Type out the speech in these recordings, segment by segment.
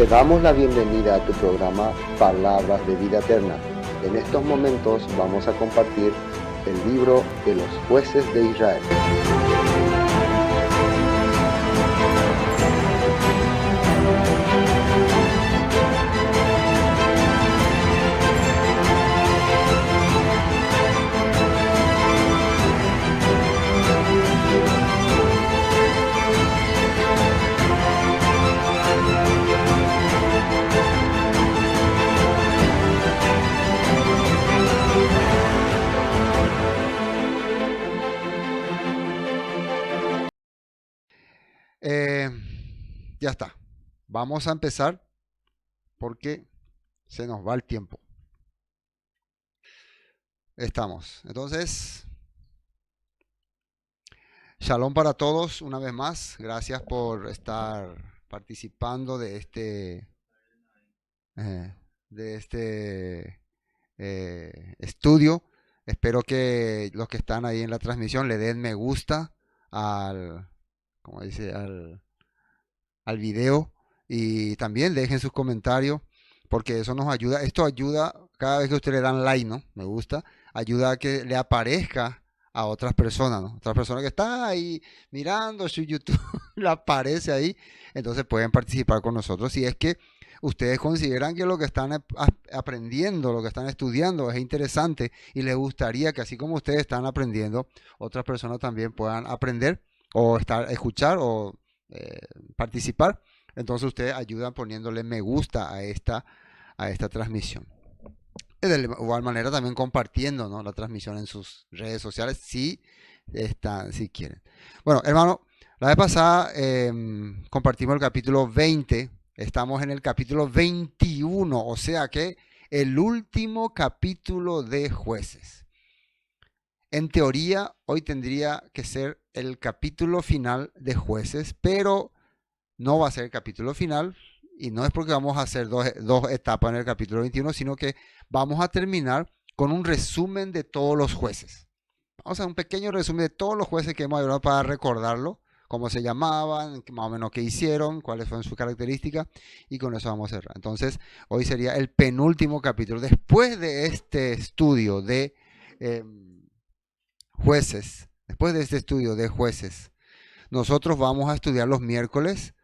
Te damos la bienvenida a tu programa Palabras de Vida Eterna. En estos momentos vamos a compartir el libro de los jueces de Israel. Ya está. Vamos a empezar porque se nos va el tiempo. Estamos. Entonces, shalom para todos una vez más. Gracias por estar participando de estudio. Espero que los que están ahí en la transmisión le den me gusta al video y también dejen sus comentarios porque eso nos ayuda. Esto ayuda cada vez que ustedes le dan like, ¿no? Me gusta. Ayuda a que le aparezca a otras personas, ¿no? Otras personas que están ahí mirando su YouTube, le aparece ahí. Entonces pueden participar con nosotros. Si es que ustedes consideran que lo que están aprendiendo, lo que están estudiando es interesante y les gustaría que así como ustedes están aprendiendo, otras personas también puedan aprender o escuchar o participar. Entonces ustedes ayudan poniéndole me gusta a esta transmisión. De igual manera también compartiendo, ¿no?, la transmisión en sus redes sociales si quieren. Bueno, hermano, la vez pasada compartimos el capítulo 20. Estamos en el capítulo 21, o sea que el último capítulo de Jueces. En teoría, hoy tendría que ser el capítulo final de Jueces, pero no va a ser el capítulo final, y no es porque vamos a hacer dos etapas en el capítulo 21, sino que vamos a terminar con un resumen de todos los jueces. Vamos a hacer un pequeño resumen de todos los jueces que hemos hablado para recordarlo, cómo se llamaban, más o menos qué hicieron, cuáles fueron sus características, y con eso vamos a cerrar. Entonces, hoy sería el penúltimo capítulo. Después de este estudio de jueces, nosotros vamos a estudiar los miércoles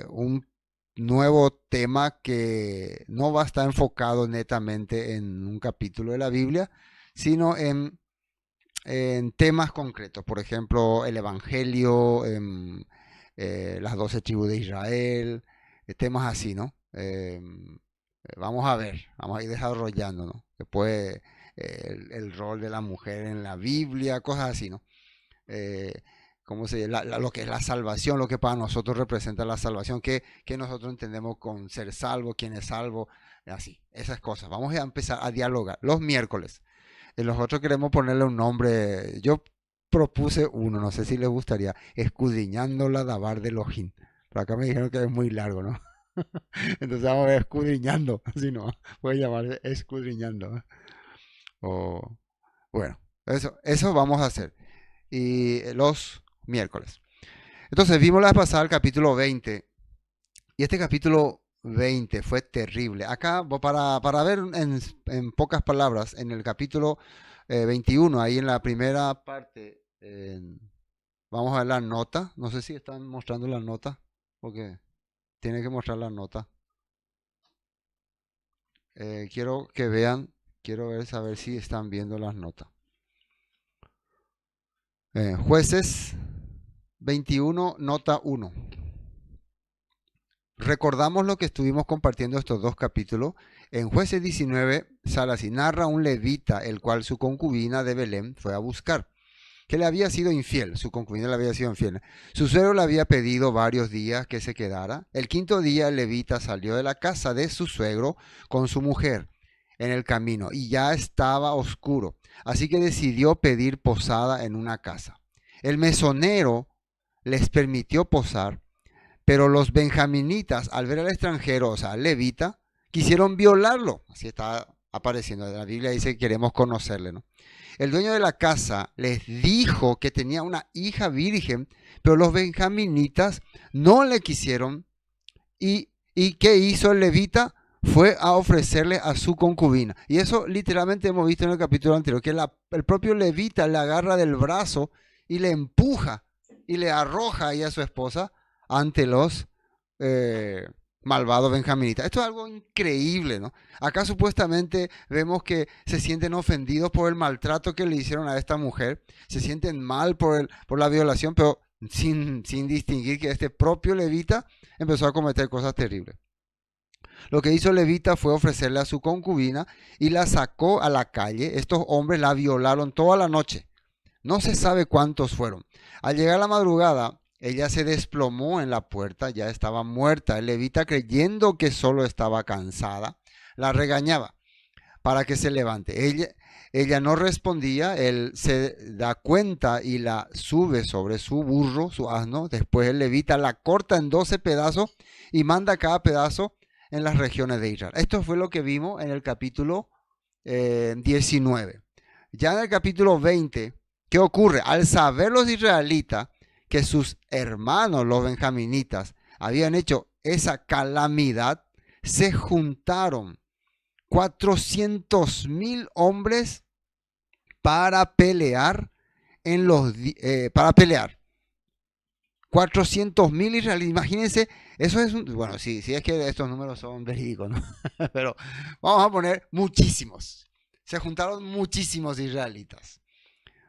un nuevo tema que no va a estar enfocado netamente en un capítulo de la Biblia, sino en temas concretos. Por ejemplo, el Evangelio, las 12 tribus de Israel, temas así, ¿no? Vamos a ir desarrollando, ¿no? Después el rol de la mujer en la Biblia, cosas así, ¿no? Lo que es la salvación, lo que para nosotros representa la salvación, que nosotros entendemos con ser salvo, quién es salvo, así, esas cosas. Vamos a empezar a dialogar los miércoles. Nosotros queremos ponerle un nombre. Yo propuse uno, no sé si les gustaría, escudriñando la Dabar de Elohim. Pero acá me dijeron que es muy largo, ¿no? Entonces vamos a ver, escudriñando, así no, puede llamarse escudriñando. Bueno, eso vamos a hacer. Y los miércoles. Entonces vimos la vez pasada el capítulo 20. Y este capítulo 20 fue terrible. Acá, para ver en pocas palabras, en el capítulo 21, ahí en la primera parte, vamos a ver la nota. No sé si están mostrando la nota, porque tiene que mostrar la nota. Quiero que vean, saber si están viendo las notas. Jueces 21, nota 1. Recordamos lo que estuvimos compartiendo estos dos capítulos. En Jueces 19, Salas y narra un levita, el cual su concubina de Belén fue a buscar, que le había sido infiel. Su concubina le había sido infiel. Su suegro le había pedido varios días que se quedara. El quinto día el levita salió de la casa de su suegro con su mujer en el camino y ya estaba oscuro. Así que decidió pedir posada en una casa. El mesonero les permitió posar, pero los benjaminitas, al ver al extranjero, o sea, al levita, quisieron violarlo. Así está apareciendo. La Biblia dice que queremos conocerle, ¿no? El dueño de la casa les dijo que tenía una hija virgen, pero los benjaminitas no le quisieron y ¿Y qué hizo el levita? Fue a ofrecerle a su concubina. Y eso literalmente hemos visto en el capítulo anterior, que el propio levita le agarra del brazo y le empuja y le arroja ahí a su esposa ante los eh, malvados benjaminitas. Esto es algo increíble, ¿no? Acá supuestamente vemos que se sienten ofendidos por el maltrato que le hicieron a esta mujer, se sienten mal por la violación, pero sin distinguir que este propio levita empezó a cometer cosas terribles. Lo que hizo el levita fue ofrecerle a su concubina y la sacó a la calle. Estos hombres la violaron toda la noche. No se sabe cuántos fueron. Al llegar la madrugada, ella se desplomó en la puerta, ya estaba muerta. El levita, creyendo que solo estaba cansada, la regañaba para que se levante. Ella no respondía, él se da cuenta y la sube sobre su burro, su asno. Después el levita la corta en 12 pedazos y manda cada pedazo en las regiones de Israel. Esto fue lo que vimos en el capítulo 19. Ya en el capítulo 20, ¿qué ocurre? Al saber los israelitas que sus hermanos, los benjaminitas, habían hecho esa calamidad, se juntaron 400,000 hombres para pelear para pelear. 400,000 israelíes, imagínense, eso es, bueno, sí, es que estos números son verídicos, ¿no? Pero vamos a poner muchísimos. Se juntaron muchísimos israelitas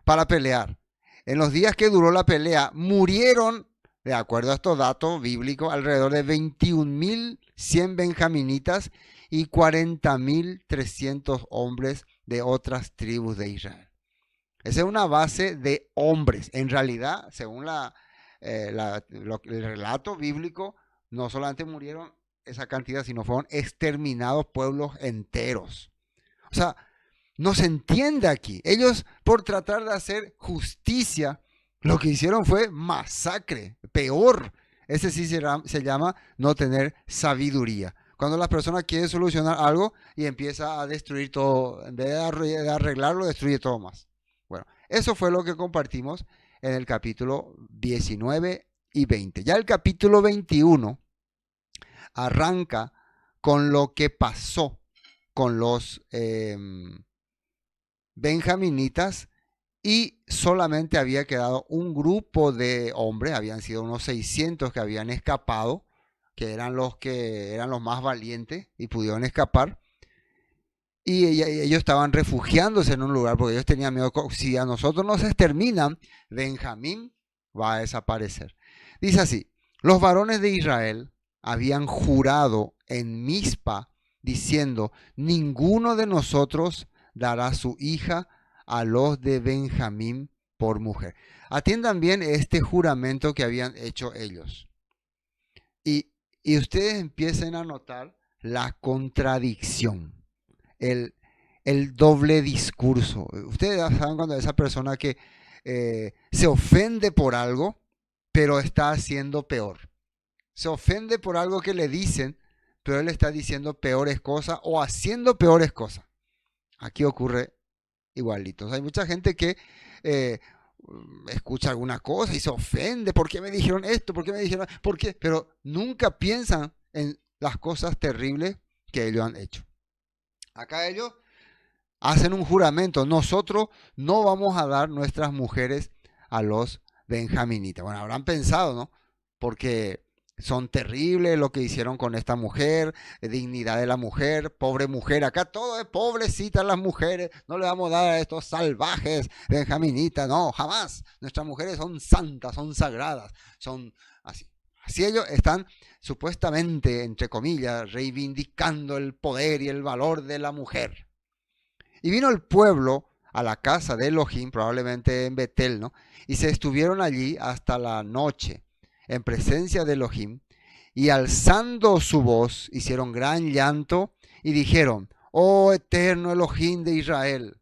para pelear. En los días que duró la pelea, murieron, de acuerdo a estos datos bíblicos, alrededor de 21,100 benjaminitas y 40,300 hombres de otras tribus de Israel. Esa es una base de hombres. En realidad, según el relato bíblico, no solamente murieron esa cantidad, sino fueron exterminados pueblos enteros. O sea, no se entiende aquí. Ellos, por tratar de hacer justicia, lo que hicieron fue masacre, peor. Ese sí se llama no tener sabiduría. Cuando la persona quiere solucionar algo y empieza a destruir todo, en vez de arreglarlo, destruye todo más. Bueno, eso fue lo que compartimos en el capítulo 19 y 20. Ya el capítulo 21 arranca con lo que pasó con los benjaminitas y solamente había quedado un grupo de hombres, habían sido unos 600 que habían escapado, que eran los más valientes y pudieron escapar. Y ellos estaban refugiándose en un lugar porque ellos tenían miedo. Si a nosotros nos exterminan, Benjamín va a desaparecer. Dice así: los varones de Israel habían jurado en Mizpa diciendo: ninguno de nosotros dará su hija a los de Benjamín por mujer. Atiendan bien este juramento que habían hecho ellos. Y ustedes empiecen a notar la contradicción. El doble discurso. Ustedes saben cuando esa persona que se ofende por algo, pero está haciendo peor. Se ofende por algo que le dicen, pero él está diciendo peores cosas o haciendo peores cosas. Aquí ocurre igualito. O sea, hay mucha gente que escucha alguna cosa y se ofende. ¿Por qué me dijeron esto? ¿Por qué me dijeron? ¿Por qué? Pero nunca piensan en las cosas terribles que ellos han hecho. Acá ellos hacen un juramento: nosotros no vamos a dar nuestras mujeres a los benjaminitas. Bueno, habrán pensado, ¿no? Porque son terribles lo que hicieron con esta mujer, dignidad de la mujer, pobre mujer. Acá todo es pobrecitas las mujeres, no le vamos a dar a estos salvajes benjaminitas, no, jamás. Nuestras mujeres son santas, son sagradas, son así. Así ellos están supuestamente, entre comillas, reivindicando el poder y el valor de la mujer. Y vino el pueblo a la casa de Elohim, probablemente en Betel, ¿no? Y se estuvieron allí hasta la noche, en presencia de Elohim, y alzando su voz, hicieron gran llanto y dijeron: oh eterno Elohim de Israel.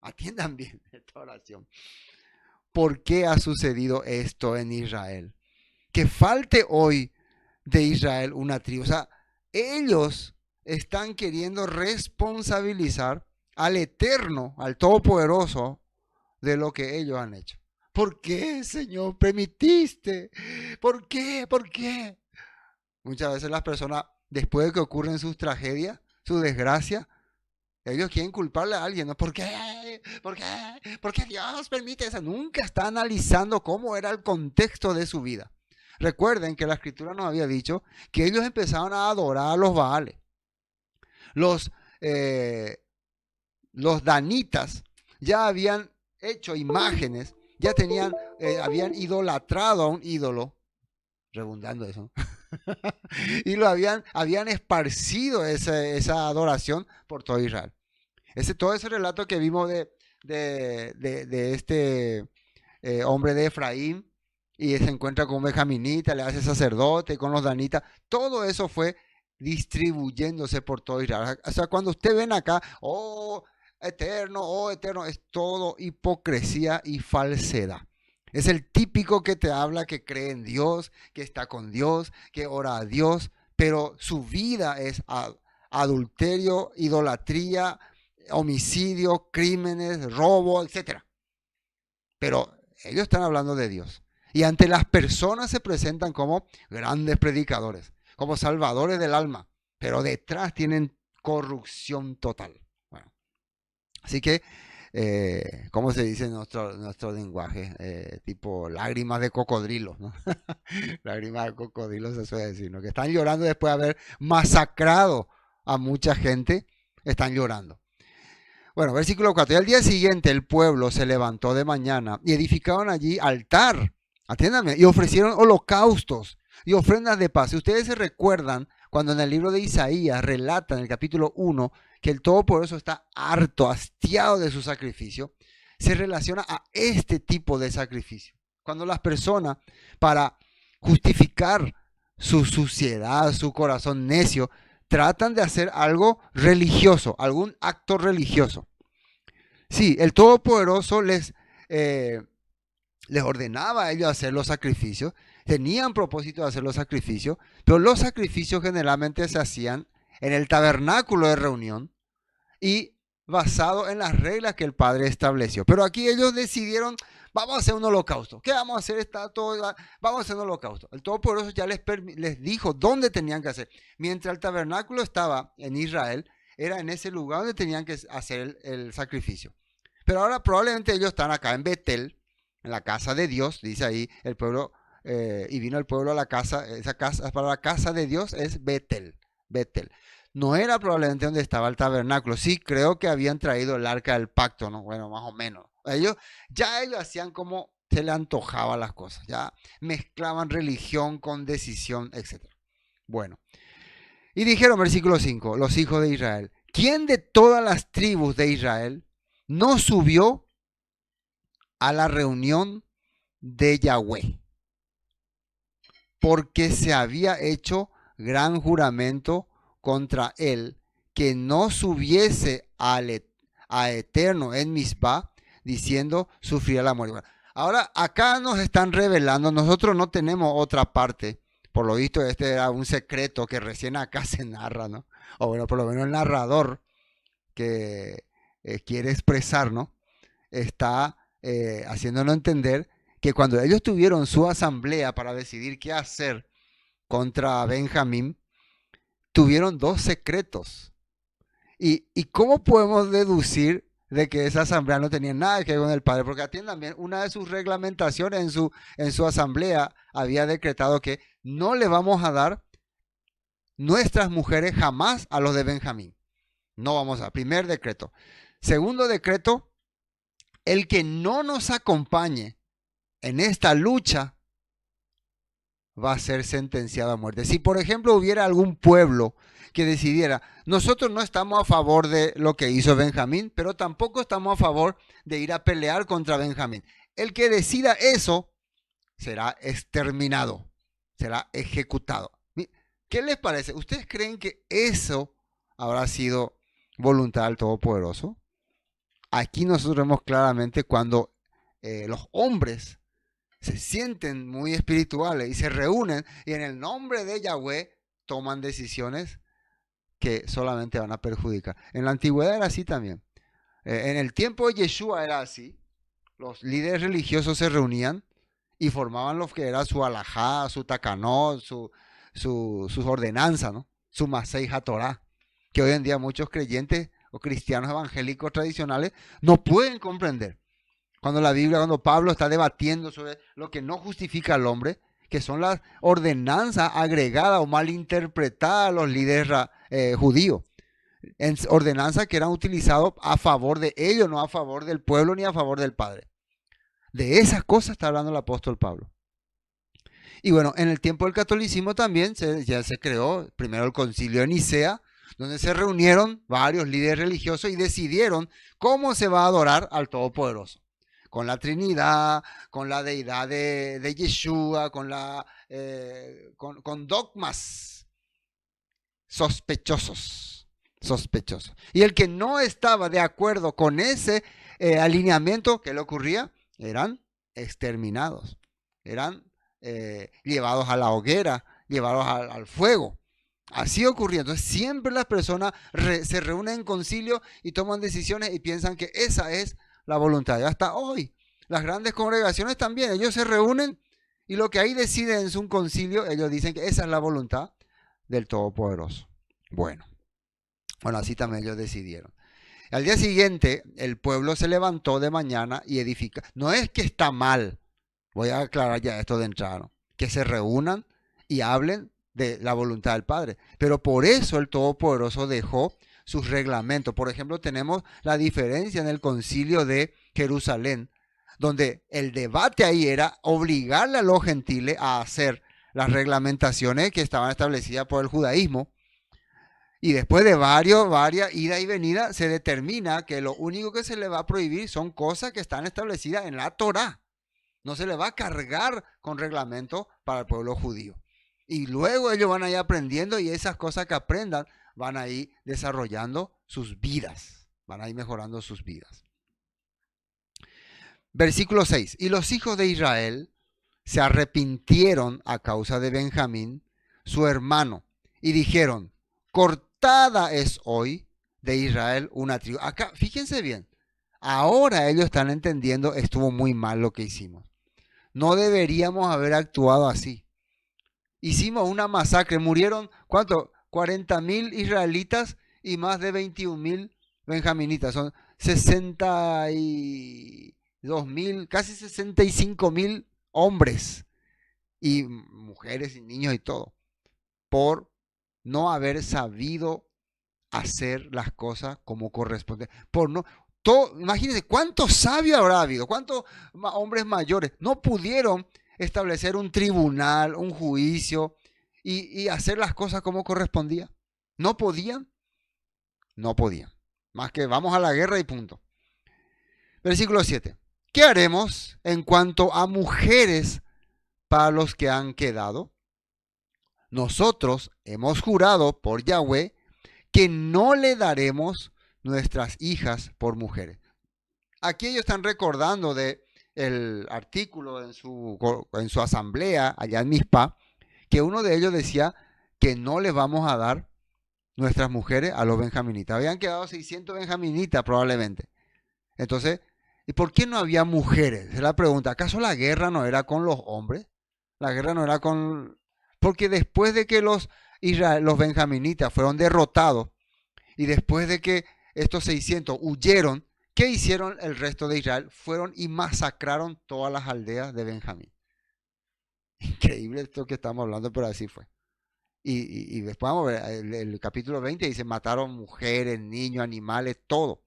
Atiendan bien esta oración. ¿Por qué ha sucedido esto en Israel? Que falte hoy de Israel una tribu. O sea, ellos están queriendo responsabilizar al Eterno, al Todopoderoso, de lo que ellos han hecho. ¿Por qué, Señor, permitiste? ¿Por qué? ¿Por qué? Muchas veces las personas, después de que ocurren sus tragedias, su desgracia, ellos quieren culparle a alguien, ¿no? ¿Por qué? ¿Por qué? ¿Por qué Dios permite eso? Nunca está analizando cómo era el contexto de su vida. Recuerden que la escritura nos había dicho que ellos empezaron a adorar a los Baales. Los, eh, los danitas ya habían hecho imágenes, ya tenían, habían idolatrado a un ídolo, redundando eso, y habían esparcido esa adoración por todo Israel. Todo ese relato que vimos de este hombre de Efraín, y se encuentra con un benjaminita, le hace sacerdote, con los danitas, todo eso fue distribuyéndose por todo Israel. O sea, cuando usted ven acá, oh eterno, es todo hipocresía y falsedad. Es el típico que te habla que cree en Dios, que está con Dios, que ora a Dios, pero su vida es adulterio, idolatría, homicidio, crímenes, robo, etcétera. Pero ellos están hablando de Dios. Y ante las personas se presentan como grandes predicadores, como salvadores del alma, pero detrás tienen corrupción total. Bueno, así que, ¿cómo se dice en nuestro lenguaje? Tipo lágrimas de cocodrilos, ¿no? Lágrimas de cocodrilos, eso es decir, ¿no? Que están llorando después de haber masacrado a mucha gente, están llorando. Bueno, versículo 4. Y al día siguiente el pueblo se levantó de mañana y edificaron allí altar, atiéndanme, y ofrecieron holocaustos y ofrendas de paz. Si ustedes se recuerdan, cuando en el libro de Isaías relata en el capítulo 1 que el Todopoderoso está harto, hastiado de su sacrificio, se relaciona a este tipo de sacrificio. Cuando las personas, para justificar su suciedad, su corazón necio, tratan de hacer algo religioso, algún acto religioso. Sí, el Todopoderoso les ordenaba a ellos hacer los sacrificios, tenían propósito de hacer los sacrificios, pero los sacrificios generalmente se hacían en el tabernáculo de reunión y basado en las reglas que el Padre estableció. Pero aquí ellos decidieron, vamos a hacer un holocausto. ¿Qué vamos a hacer? Vamos a hacer un holocausto. El Todopoderoso ya les dijo dónde tenían que hacer. Mientras el tabernáculo estaba en Israel, era en ese lugar donde tenían que hacer el sacrificio. Pero ahora probablemente ellos están acá en Betel, en la casa de Dios, dice ahí el pueblo, y vino el pueblo a la casa, esa casa, para la casa de Dios es Betel, Betel. No era probablemente donde estaba el tabernáculo. Sí, creo que habían traído el arca del pacto, ¿no? Bueno, más o menos. Ellos hacían como se le antojaba las cosas. Ya mezclaban religión con decisión, etc. Bueno. Y dijeron, versículo 5, los hijos de Israel, ¿quién de todas las tribus de Israel no subió a la reunión de Yahweh? Porque se había hecho gran juramento contra él, que no subiese a eterno en Mizpah, diciendo sufrirá la muerte. Bueno, ahora acá nos están revelando, nosotros no tenemos otra parte, por lo visto este era un secreto que recién acá se narra, ¿no? O bueno, por lo menos el narrador que quiere expresar, ¿no? Está haciéndonos entender que cuando ellos tuvieron su asamblea para decidir qué hacer contra Benjamín, tuvieron dos secretos. ¿Y cómo podemos deducir de que esa asamblea no tenía nada que ver con el padre? Porque atiendan bien, una de sus reglamentaciones en su asamblea había decretado que no le vamos a dar nuestras mujeres jamás a los de Benjamín. No vamos a. Primer decreto. Segundo decreto, el que no nos acompañe en esta lucha va a ser sentenciado a muerte. Si, por ejemplo, hubiera algún pueblo que decidiera, nosotros no estamos a favor de lo que hizo Benjamín, pero tampoco estamos a favor de ir a pelear contra Benjamín. El que decida eso será exterminado, será ejecutado. ¿Qué les parece? ¿Ustedes creen que eso habrá sido voluntad del Todopoderoso? Aquí nosotros vemos claramente cuando los hombres se sienten muy espirituales y se reúnen y en el nombre de Yahweh toman decisiones que solamente van a perjudicar. En la antigüedad era así también. En el tiempo de Yeshua era así. Los líderes religiosos se reunían y formaban lo que era su alajá, su takanot, sus ordenanzas, ¿no? Su Masei HaTorah, que hoy en día muchos creyentes o cristianos evangélicos tradicionales no pueden comprender. Cuando Pablo está debatiendo sobre lo que no justifica al hombre, que son las ordenanzas agregadas o malinterpretadas a los líderes judíos. Ordenanzas que eran utilizadas a favor de ellos, no a favor del pueblo ni a favor del Padre. De esas cosas está hablando el apóstol Pablo. Y bueno, en el tiempo del catolicismo también ya se creó primero el concilio de Nicea, donde se reunieron varios líderes religiosos y decidieron cómo se va a adorar al Todopoderoso. Con la Trinidad, con la deidad de Yeshua, con dogmas sospechosos. Y el que no estaba de acuerdo con ese alineamiento, ¿qué le ocurría? Eran exterminados, eran llevados a la hoguera, llevados al fuego. Así ocurría. Entonces siempre las personas se reúnen en concilio y toman decisiones y piensan que esa es la voluntad. Y hasta hoy, las grandes congregaciones también, ellos se reúnen y lo que ahí deciden en su concilio, ellos dicen que esa es la voluntad del Todopoderoso. Bueno, así también ellos decidieron. Al día siguiente, el pueblo se levantó de mañana y edifica. No es que está mal, voy a aclarar ya esto de entrada, ¿no? Que se reúnan y hablen de la voluntad del Padre. Pero por eso el Todopoderoso dejó sus reglamentos. Por ejemplo, tenemos la diferencia en el concilio de Jerusalén, donde el debate ahí era obligarle a los gentiles a hacer las reglamentaciones que estaban establecidas por el judaísmo. Y después de varias ida y venida, se determina que lo único que se le va a prohibir son cosas que están establecidas en la Torá. No se le va a cargar con reglamento para el pueblo judío. Y luego ellos van a ir aprendiendo y esas cosas que aprendan van a ir desarrollando sus vidas. Van a ir mejorando sus vidas. Versículo 6. Y los hijos de Israel se arrepintieron a causa de Benjamín, su hermano, y dijeron, cortada es hoy de Israel una tribu. Acá, fíjense bien, ahora ellos están entendiendo, estuvo muy mal lo que hicimos. No deberíamos haber actuado así. Hicimos una masacre, murieron, ¿cuánto? 40,000 israelitas y más de 21,000 benjaminitas. Son 62,000, casi 65,000 hombres y mujeres y niños y todo, por no haber sabido hacer las cosas como corresponde. Imagínense cuántos sabios habrá habido, cuántos hombres mayores no pudieron establecer un tribunal, un juicio y hacer las cosas como correspondía. ¿No podían? No podían. Más que vamos a la guerra y punto. Versículo 7. ¿Qué haremos en cuanto a mujeres para los que han quedado? Nosotros hemos jurado por Yahweh que no le daremos nuestras hijas por mujeres. Aquí ellos están recordando de el artículo en su asamblea allá en Mizpah, que uno de ellos decía que no les vamos a dar nuestras mujeres a los benjaminitas. Habían quedado 600 benjaminitas probablemente. Entonces, ¿y por qué no había mujeres? Es la pregunta. ¿Acaso la guerra no era con los hombres? La guerra no era con... Porque después de que los benjaminitas fueron derrotados y después de que estos 600 huyeron, ¿qué hicieron el resto de Israel? Fueron y masacraron todas las aldeas de Benjamín. Increíble esto que estamos hablando, pero así fue. Y después vamos a ver, el capítulo 20 dice, mataron mujeres, niños, animales, todo.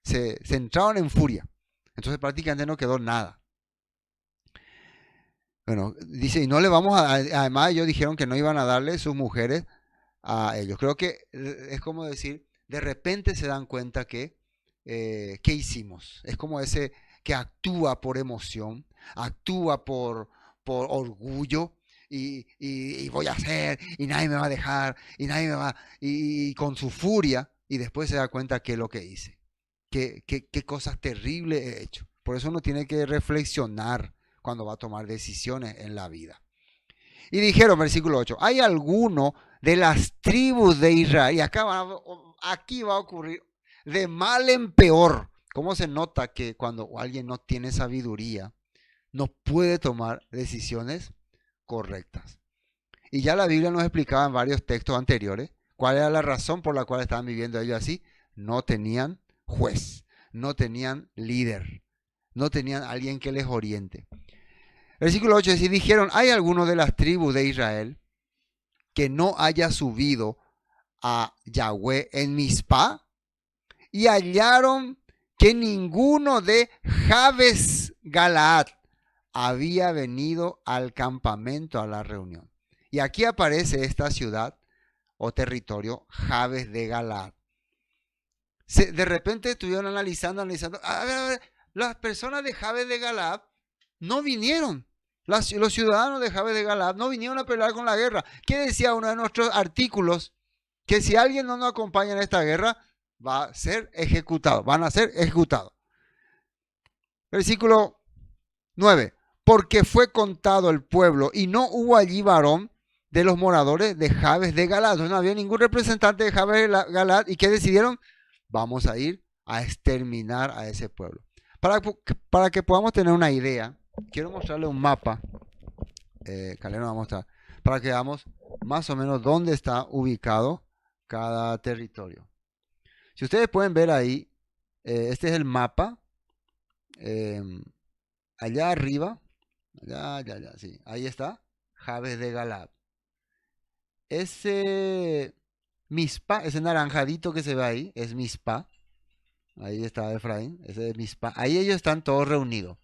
Se entraron en furia. Entonces prácticamente no quedó nada. Bueno, dice, y no le vamos a... Además ellos dijeron que no iban a darle sus mujeres a ellos. Creo que es como decir, de repente se dan cuenta que, ¿qué hicimos? Es como ese que actúa por emoción, actúa por orgullo y voy a hacer y nadie me va a dejar y nadie me va... Y con su furia y después se da cuenta qué es lo que hice, qué cosas terribles he hecho. Por eso uno tiene que reflexionar cuando va a tomar decisiones en la vida. Y dijeron, versículo 8, ¿hay alguno de las tribus de Israel? Y aquí va a ocurrir de mal en peor. ¿Cómo se nota que cuando alguien no tiene sabiduría, no puede tomar decisiones correctas? Y ya la Biblia nos explicaba en varios textos anteriores cuál era la razón por la cual estaban viviendo ellos así. No tenían juez, no tenían líder, no tenían alguien que les oriente. Versículo 8 dice, dijeron, ¿hay alguno de las tribus de Israel que no haya subido a Yahweh en Mizpah? Y hallaron que ninguno de Jabes Galaad había venido al campamento, a la reunión. Y aquí aparece esta ciudad o territorio, Jabes de Galaad. De repente estuvieron analizando, a ver, las personas de Jabes de Galaad no vinieron. Los ciudadanos de Jabes de Galaad no vinieron a pelear con la guerra. ¿Qué decía uno de nuestros artículos? Que si alguien no nos acompaña en esta guerra, va a ser ejecutado, van a ser ejecutados. Versículo 9. Porque fue contado el pueblo y no hubo allí varón de los moradores de Jabes de Galaad. No había ningún representante de Jabes de Galaad. ¿Y qué decidieron? Vamos a ir a exterminar a ese pueblo. Para que podamos tener una idea, quiero mostrarle un mapa. Caleb nos va a mostrar. Para que veamos más o menos dónde está ubicado cada territorio. Si ustedes pueden ver ahí, este es el mapa. Allá arriba, allá, sí, ahí está, Jabes de Galaad. Ese Mizpah, ese naranjadito que se ve ahí, es Mizpah. Ahí está Efraín, ese es Mizpah. Ahí ellos están todos reunidos.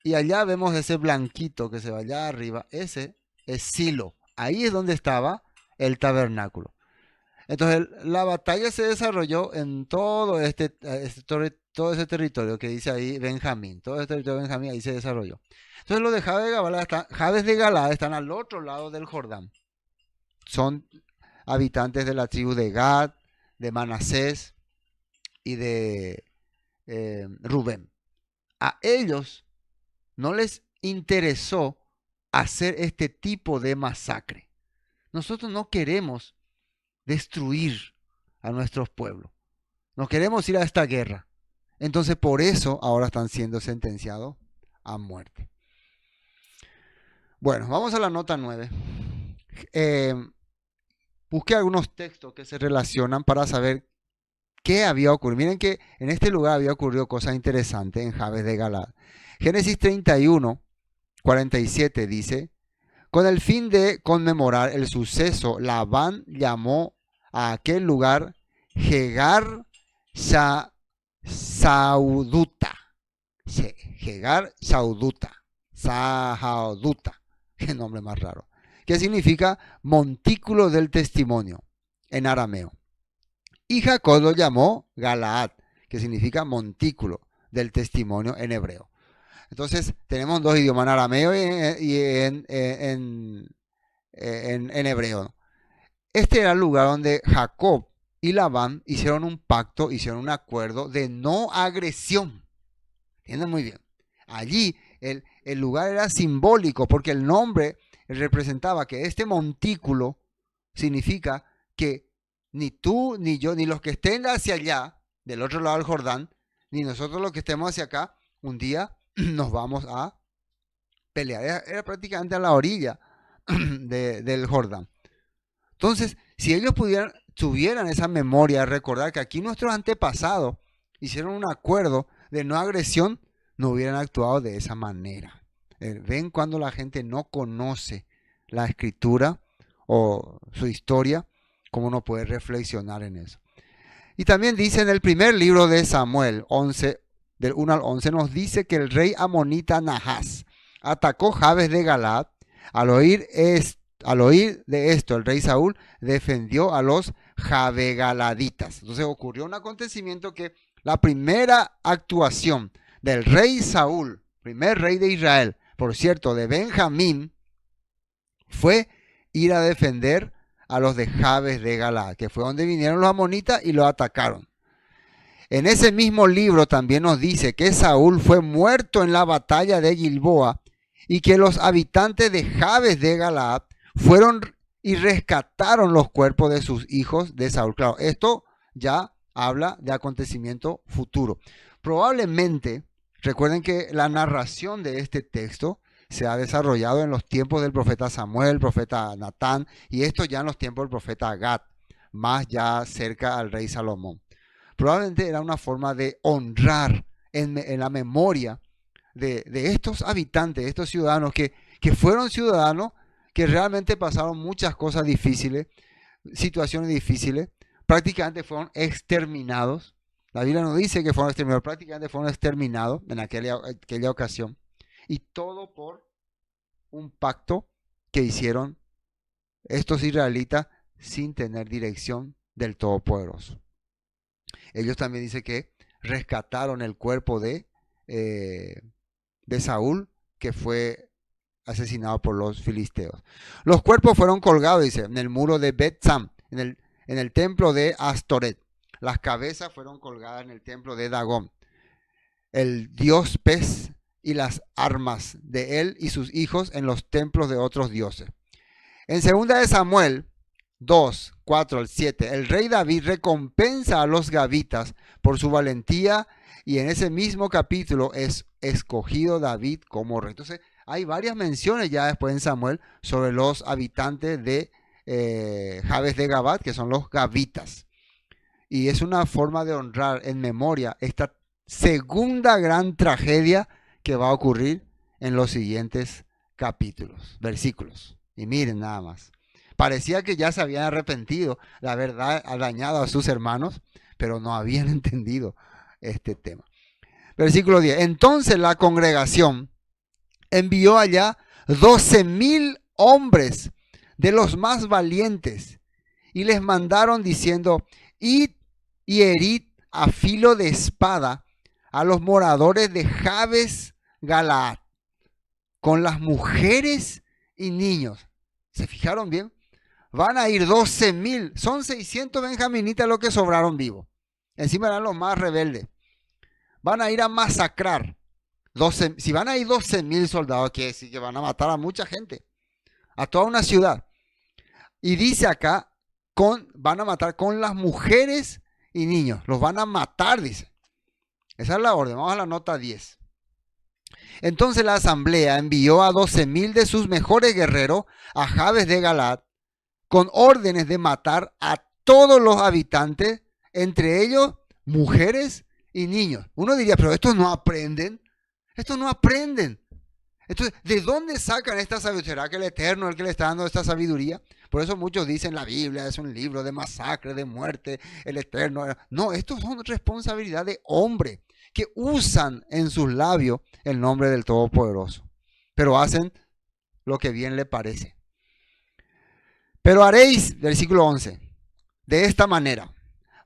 Y allá vemos ese blanquito que se va allá arriba, ese es Silo. Ahí es donde estaba el tabernáculo. Entonces la batalla se desarrolló en todo todo ese territorio que dice ahí Benjamín. Todo ese territorio de Benjamín ahí se desarrolló. Entonces los de Jabes de Galaad están al otro lado del Jordán. Son habitantes de la tribu de Gad, de Manasés y de Rubén. A ellos no les interesó hacer este tipo de masacre. Nosotros no queremos destruir a nuestros pueblos. No queremos ir a esta guerra. Entonces por eso ahora están siendo sentenciados a muerte. Bueno, vamos a la nota 9. Busqué algunos textos que se relacionan para saber qué había ocurrido. Miren que en este lugar había ocurrido cosas interesantes en Jabes de Galaad. Génesis 31, 47 dice, con el fin de conmemorar el suceso, Labán llamó a aquel lugar Jegar Sauduta. Jegar Sauduta. Sauduta. Qué nombre más raro. Que significa montículo del testimonio en arameo. Y Jacob lo llamó Galaad, que significa montículo del testimonio en hebreo. Entonces tenemos dos idiomas, en arameo y en hebreo. Este era el lugar donde Jacob y Labán hicieron un pacto, hicieron un acuerdo de no agresión. ¿Entienden? Muy bien. Allí el lugar era simbólico porque el nombre representaba que este montículo significa que ni tú, ni yo, ni los que estén hacia allá, del otro lado del Jordán, ni nosotros los que estemos hacia acá, un día nos vamos a pelear. Era prácticamente a la orilla del Jordán. Entonces, si ellos tuvieran esa memoria, recordar que aquí nuestros antepasados hicieron un acuerdo de no agresión, no hubieran actuado de esa manera. Ven cuando la gente no conoce la escritura o su historia, cómo uno puede reflexionar en eso. Y también dice en el primer libro de Samuel 11, del 1 al 11, nos dice que el rey amonita Nahas atacó Jabes de Galaad. Al oír de esto, el rey Saúl defendió a los jabegaladitas. Entonces ocurrió un acontecimiento que la primera actuación del rey Saúl, primer rey de Israel, por cierto, de Benjamín, fue ir a defender a los de Jabes de Galaad, que fue donde vinieron los amonitas y los atacaron. En ese mismo libro también nos dice que Saúl fue muerto en la batalla de Gilboa y que los habitantes de Jabes de Galaad fueron y rescataron los cuerpos de sus hijos de Saúl. Claro, esto ya habla de acontecimiento futuro. Probablemente, recuerden que la narración de este texto se ha desarrollado en los tiempos del profeta Samuel, el profeta Natán, y esto ya en los tiempos del profeta Gad, más ya cerca al rey Salomón. Probablemente era una forma de honrar en la memoria de estos habitantes, de estos ciudadanos que fueron ciudadanos, que realmente pasaron muchas cosas difíciles, situaciones difíciles, prácticamente fueron exterminados. La Biblia no dice que fueron exterminados, prácticamente fueron exterminados en aquella ocasión. Y todo por un pacto que hicieron estos israelitas sin tener dirección del Todopoderoso. Ellos también dicen que rescataron el cuerpo de Saúl, que fue asesinado por los filisteos. Los cuerpos fueron colgados, dice, en el muro de Bet-Sam, en el templo de Astoret. Las cabezas fueron colgadas en el templo de Dagón, el dios pez, y las armas de él y sus hijos en los templos de otros dioses. En 2 de Samuel 2, 4 al 7, el rey David recompensa a los gavitas por su valentía, y en ese mismo capítulo es escogido David como rey. Entonces hay varias menciones ya después en Samuel sobre los habitantes de Jabes de Gabat, que son los gavitas. Y es una forma de honrar en memoria esta segunda gran tragedia que va a ocurrir en los siguientes capítulos, versículos. Y miren nada más. Parecía que ya se habían arrepentido de haber dañado a sus hermanos, pero no habían entendido este tema. Versículo 10. Entonces la congregación envió allá 12,000 hombres de los más valientes y les mandaron diciendo: id y herid a filo de espada a los moradores de Jabes Galaad, con las mujeres y niños. ¿Se fijaron bien? Van a ir 12,000, son 600 benjaminitas los que sobraron vivos. Encima eran los más rebeldes. Van a ir a masacrar. Si van a ir 12,000 soldados, quiere decir que van a matar a mucha gente, a toda una ciudad. Y dice acá, van a matar con las mujeres y niños. Los van a matar, dice. Esa es la orden. Vamos a la nota 10. Entonces la asamblea envió a 12,000 de sus mejores guerreros a Jabes de Galaad, con órdenes de matar a todos los habitantes, entre ellos mujeres y niños. Uno diría, pero estos no aprenden. Estos no aprenden. Entonces, ¿de dónde sacan esta sabiduría? ¿Será que el Eterno es el que le está dando esta sabiduría? Por eso muchos dicen la Biblia es un libro de masacre, de muerte, el Eterno. No, esto es responsabilidad de hombres que usan en sus labios el nombre del Todopoderoso, pero hacen lo que bien le parece. Pero haréis, versículo 11, de esta manera: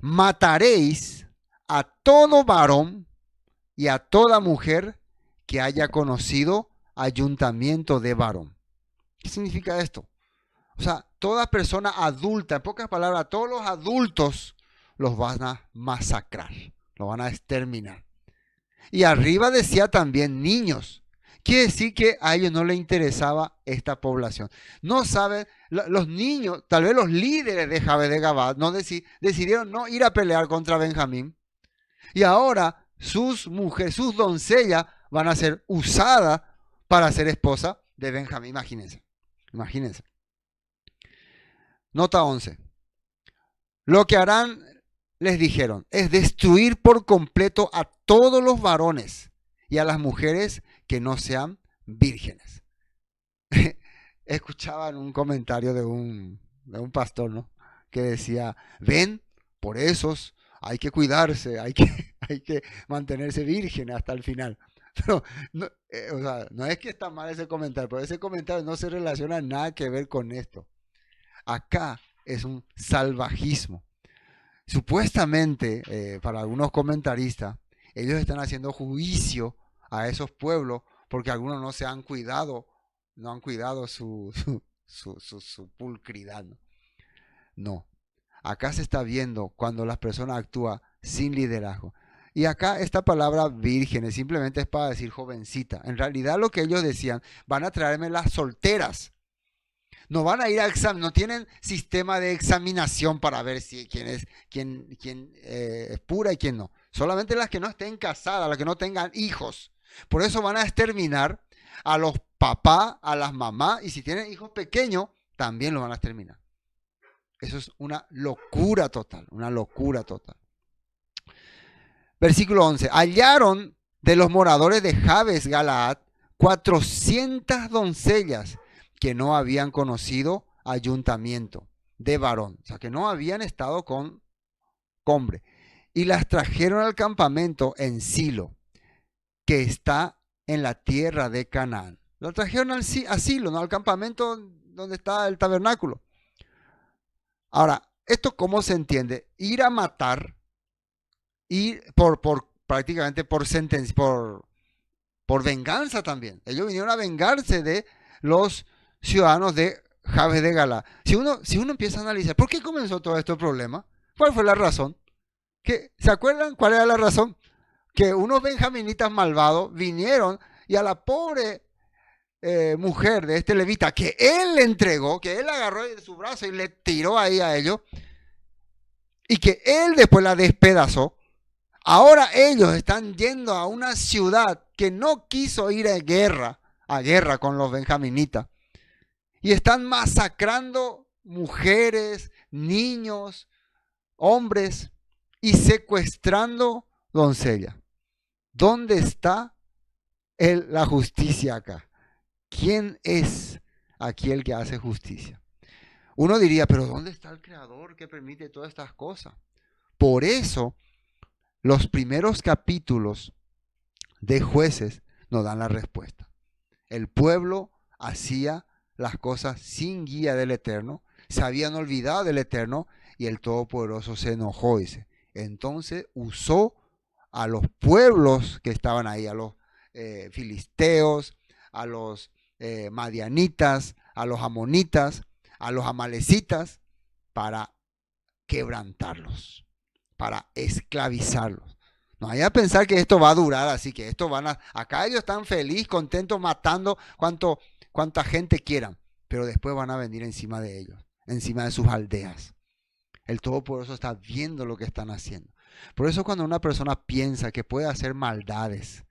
mataréis a todo varón y a toda mujer que haya conocido ayuntamiento de varón. ¿Qué significa esto? O sea, toda persona adulta, en pocas palabras, todos los adultos los van a masacrar, los van a exterminar. Y arriba decía también niños. Quiere decir que a ellos no les interesaba esta población. No saben, los niños, tal vez los líderes de Jabes de Gabad, decidieron no ir a pelear contra Benjamín. Y ahora sus mujeres, sus doncellas van a ser usadas para ser esposa de Benjamín. Imagínense. Nota 11. Lo que harán, les dijeron, es destruir por completo a todos los varones y a las mujeres que no sean vírgenes. Escuchaba en un comentario de un pastor, ¿no?, que decía: ven, por esos hay que cuidarse, hay que mantenerse virgen hasta el final. Pero no, o sea, no es que está mal ese comentario, pero ese comentario no se relaciona nada que ver con esto. Acá es un salvajismo. Supuestamente, para algunos comentaristas, ellos están haciendo juicio a esos pueblos porque algunos no se han cuidado, no han cuidado su pulcridad. No. Acá se está viendo cuando las personas actúan sin liderazgo. Y acá esta palabra vírgenes simplemente es para decir jovencita. En realidad lo que ellos decían: van a traerme las solteras. No van a ir a examen, no tienen sistema de examinación para ver si quién es pura y quién no. Solamente las que no estén casadas, las que no tengan hijos. Por eso van a exterminar a los papás, a las mamás, y si tienen hijos pequeños, también los van a exterminar. Eso es una locura total, una locura total. Versículo 11. Hallaron de los moradores de Jabes Galaad 400 doncellas que no habían conocido ayuntamiento de varón, o sea, que no habían estado con hombre, y las trajeron al campamento en Silo, que está en la tierra de Canaán. Lo trajeron a Silo, ¿no? Al campamento donde está el tabernáculo. Ahora, ¿esto cómo se entiende? Ir a matar, ir prácticamente por sentencia, por venganza también. Ellos vinieron a vengarse de los ciudadanos de Jabes de Galaad. Si uno empieza a analizar, ¿por qué comenzó todo este problema? ¿Cuál fue la razón? ¿Se acuerdan cuál era la razón? Que unos benjaminitas malvados vinieron y a la pobre mujer de este levita que él le entregó, que él agarró de su brazo y le tiró ahí a ellos, y que él después la despedazó. Ahora ellos están yendo a una ciudad que no quiso ir a guerra con los benjaminitas, y están masacrando mujeres, niños, hombres, y secuestrando doncellas. ¿Dónde está la justicia acá? ¿Quién es aquí el que hace justicia? Uno diría, pero ¿dónde está el creador que permite todas estas cosas? Por eso, los primeros capítulos de Jueces nos dan la respuesta. El pueblo hacía las cosas sin guía del Eterno, se habían olvidado del Eterno y el Todopoderoso se enojó, dice. Entonces usó a los pueblos que estaban ahí, a los filisteos, a los madianitas, a los amonitas, a los amalecitas, para quebrantarlos, para esclavizarlos. No vaya a pensar que esto va a durar así, que esto acá ellos están felices, contentos, matando cuanta gente quieran, pero después van a venir encima de ellos, encima de sus aldeas. El Todopoderoso está viendo lo que están haciendo. Por eso cuando una persona piensa que puede hacer maldades,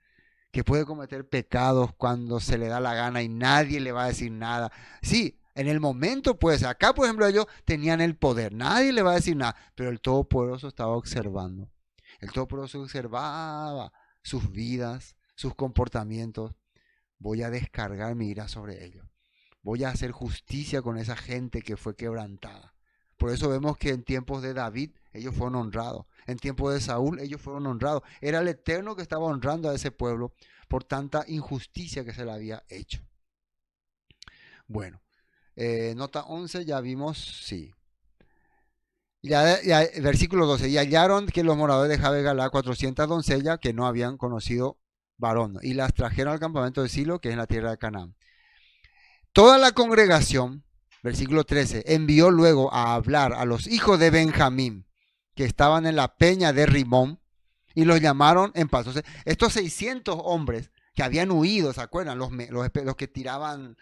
que puede cometer pecados cuando se le da la gana y nadie le va a decir nada. Sí, en el momento puede ser. Acá, por ejemplo, ellos tenían el poder. Nadie le va a decir nada, pero el Todopoderoso estaba observando. El Todopoderoso observaba sus vidas, sus comportamientos. Voy a descargar mi ira sobre ellos. Voy a hacer justicia con esa gente que fue quebrantada. Por eso vemos que en tiempos de David ellos fueron honrados. En tiempos de Saúl ellos fueron honrados. Era el Eterno que estaba honrando a ese pueblo por tanta injusticia que se le había hecho. Bueno, nota 11 ya vimos, sí. Ya, versículo 12. Y hallaron que los moradores de Jabes Galaad 400 doncellas que no habían conocido varón, y las trajeron al campamento de Silo, que es en la tierra de Canaán. Toda la congregación, versículo 13, envió luego a hablar a los hijos de Benjamín, que estaban en la peña de Rimón, y los llamaron en paz. Entonces, estos 600 hombres que habían huido, ¿se acuerdan? Los que tiraban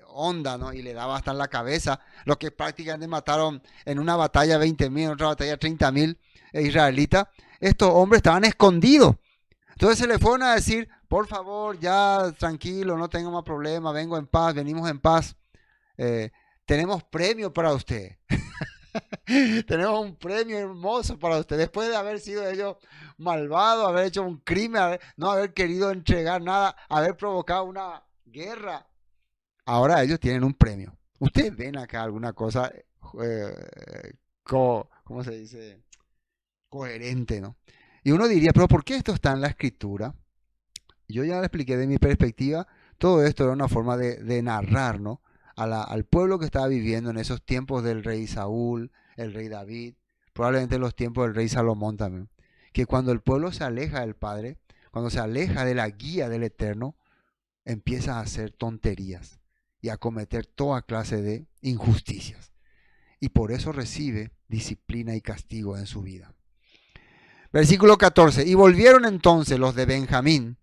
onda, ¿no? Y le daba hasta en la cabeza, los que prácticamente mataron en una batalla 20.000, en otra batalla 30.000 israelitas. Estos hombres estaban escondidos. Entonces se le fueron a decir, por favor, ya tranquilo, no tengo más problema, vengo en paz, venimos en paz. Tenemos premio para usted. Tenemos un premio hermoso para usted. Después de haber sido ellos malvados, haber hecho un crimen, no haber querido entregar nada, haber provocado una guerra, ahora ellos tienen un premio. Ustedes ven acá alguna cosa, ¿cómo se dice? Coherente, ¿no? Y uno diría, pero ¿por qué esto está en la escritura? Yo ya le expliqué de mi perspectiva, todo esto era una forma de narrar, ¿no? Al pueblo que estaba viviendo en esos tiempos del rey Saúl, el rey David, probablemente en los tiempos del rey Salomón también, que cuando el pueblo se aleja del Padre, cuando se aleja de la guía del Eterno, empieza a hacer tonterías y a cometer toda clase de injusticias. Y por eso recibe disciplina y castigo en su vida. Versículo 14. Y volvieron entonces los de Benjamín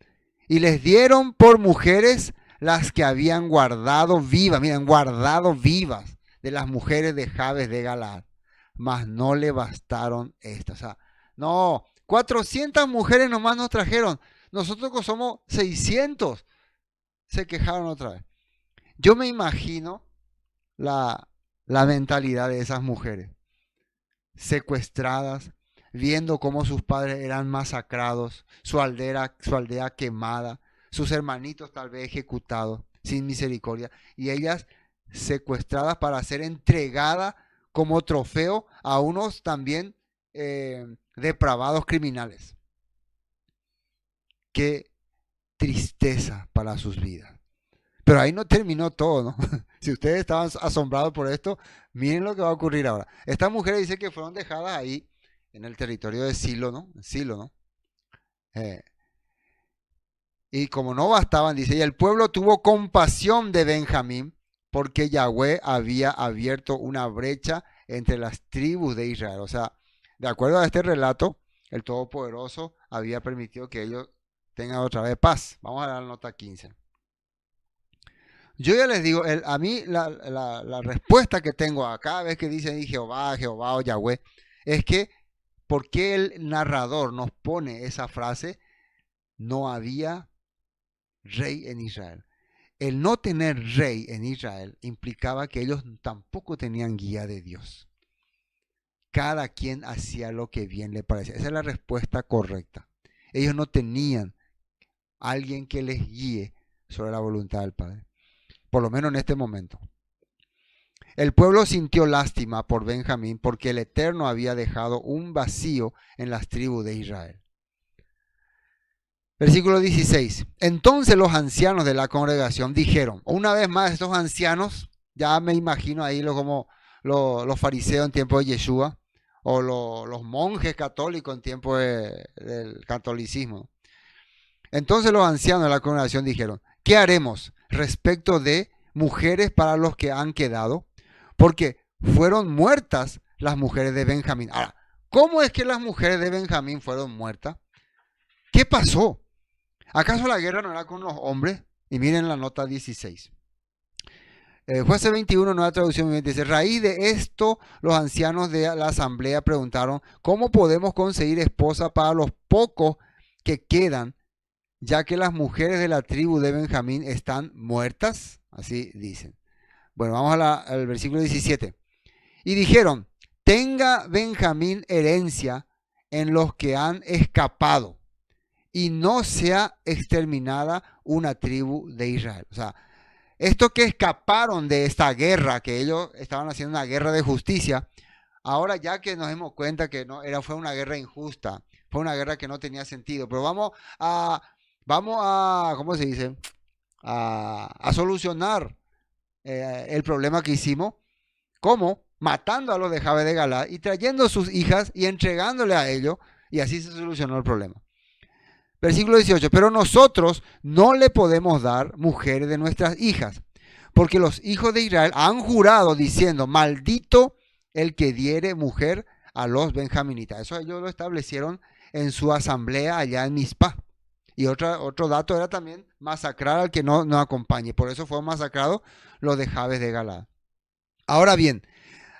y les dieron por mujeres las que habían guardado vivas, miren, guardado vivas de las mujeres de Jabes de Galaad, mas no le bastaron estas. O sea, no, 400 mujeres nomás nos trajeron, nosotros somos 600. se quejaron otra vez. Yo me imagino la mentalidad de esas mujeres, secuestradas, viendo cómo sus padres eran masacrados, su aldea quemada, sus hermanitos tal vez ejecutados sin misericordia, y ellas secuestradas para ser entregadas como trofeo a unos también depravados criminales. Qué tristeza para sus vidas. Pero ahí no terminó todo, ¿no? Si ustedes estaban asombrados por esto, miren lo que va a ocurrir ahora. Estas mujeres dicen que fueron dejadas ahí en el territorio de Silo, ¿no? Silo, ¿no? Eh, y como no bastaban, dice, y el pueblo tuvo compasión de Benjamín porque Yahweh había abierto una brecha entre las tribus de Israel. O sea, de acuerdo a este relato, el Todopoderoso había permitido que ellos tengan otra vez paz. Vamos a dar la nota 15. Yo ya les digo, a mí la respuesta que tengo a cada vez que dicen Jehová, Jehová o Yahweh, es que, ¿por qué el narrador nos pone esa frase? No había rey en Israel. El no tener rey en Israel implicaba que ellos tampoco tenían guía de Dios. Cada quien hacía lo que bien le parecía. Esa es la respuesta correcta. Ellos no tenían alguien que les guíe sobre la voluntad del Padre. Por lo menos en este momento. El pueblo sintió lástima por Benjamín porque el Eterno había dejado un vacío en las tribus de Israel. Versículo 16. Entonces los ancianos de la congregación dijeron, una vez más estos ancianos, ya me imagino ahí como los fariseos en tiempo de Yeshua, o los monjes católicos en tiempo del catolicismo. Entonces los ancianos de la congregación dijeron, ¿qué haremos respecto de mujeres para los que han quedado? Porque fueron muertas las mujeres de Benjamín. Ahora, ¿cómo es que las mujeres de Benjamín fueron muertas? ¿Qué pasó? ¿Acaso la guerra no era con los hombres? Y miren la nota 16. Jueces 21, nueva traducción, dice, raíz de esto, los ancianos de la asamblea preguntaron, ¿cómo podemos conseguir esposa para los pocos que quedan, ya que las mujeres de la tribu de Benjamín están muertas? Así dicen. Bueno, vamos al versículo 17. Y dijeron, tenga Benjamín herencia en los que han escapado, y no sea exterminada una tribu de Israel. O sea, estos que escaparon de esta guerra, que ellos estaban haciendo una guerra de justicia, ahora ya que nos dimos cuenta que fue una guerra injusta, fue una guerra que no tenía sentido, pero vamos a ¿cómo se dice? A solucionar el problema que hicimos. ¿Cómo? Matando a los de Jabe de Galad y trayendo sus hijas y entregándole a ellos, y así se solucionó el problema. Versículo 18, pero nosotros no le podemos dar mujeres de nuestras hijas, porque los hijos de Israel han jurado diciendo, maldito el que diere mujer a los benjaminitas. Eso ellos lo establecieron en su asamblea allá en Mizpah. Y otro dato era también masacrar al que no acompañe. Por eso fueron masacrados los de Jabes de Galad. Ahora bien,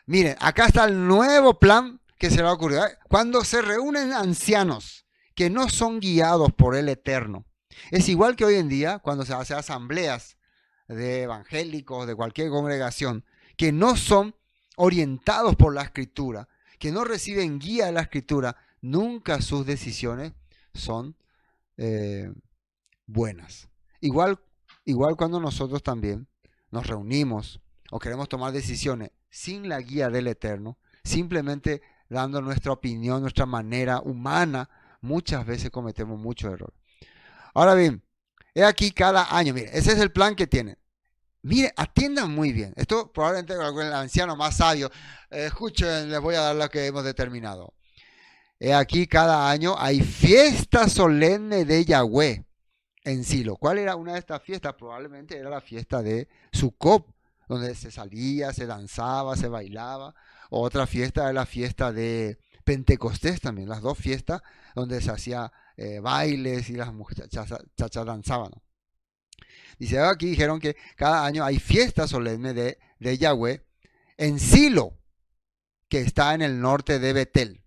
miren, acá está el nuevo plan que se le ha ocurrido. Cuando se reúnen ancianos que no son guiados por el Eterno, es igual que hoy en día cuando se hace asambleas de evangélicos, de cualquier congregación, que no son orientados por la Escritura, que no reciben guía de la Escritura, nunca sus decisiones son buenas. Igual cuando nosotros también nos reunimos o queremos tomar decisiones sin la guía del Eterno, simplemente dando nuestra opinión, nuestra manera humana, muchas veces cometemos muchos errores. Ahora bien, he aquí cada año, mire, ese es el plan que tienen. Mire, atiendan muy bien. Esto probablemente el anciano más sabio, escuchen, les voy a dar lo que hemos determinado. He aquí cada año hay fiesta solemne de Yahweh en Silo. ¿Cuál era una de estas fiestas? Probablemente era la fiesta de Sukkot, donde se salía, se danzaba, se bailaba. Otra fiesta era la fiesta de Pentecostés también, las dos fiestas donde se hacía bailes y las muchachas danzaban, ¿no? Dice, aquí dijeron que cada año hay fiesta solemne de Yahweh en Silo, que está en el norte de Betel.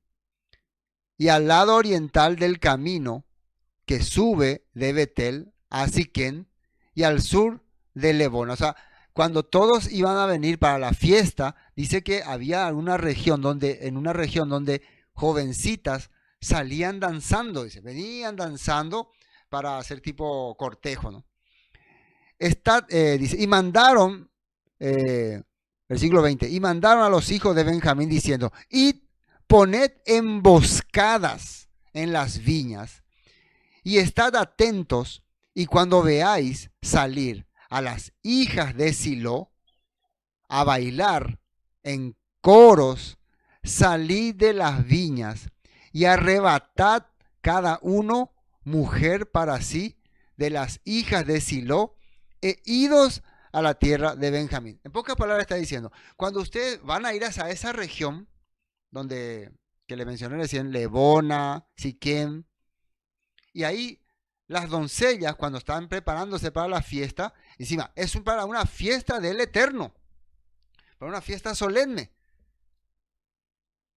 Y al lado oriental del camino que sube de Betel a Siquén, y al sur de Lebón. O sea, cuando todos iban a venir para la fiesta, dice que había en una región donde jovencitas salían danzando, dice, venían danzando para hacer tipo cortejo, ¿no? Dice, y mandaron, versículo 20, y mandaron a los hijos de Benjamín diciendo, id, poned emboscadas en las viñas y estad atentos, y cuando veáis salir a las hijas de Silo a bailar en coros, salid de las viñas y arrebatad cada uno mujer para sí de las hijas de Silo e idos a la tierra de Benjamín. En pocas palabras está diciendo, cuando ustedes van a ir hacia esa región donde, que le mencioné recién, Lebona, Siquem, y ahí las doncellas cuando están preparándose para la fiesta, encima es para una fiesta del Eterno, para una fiesta solemne,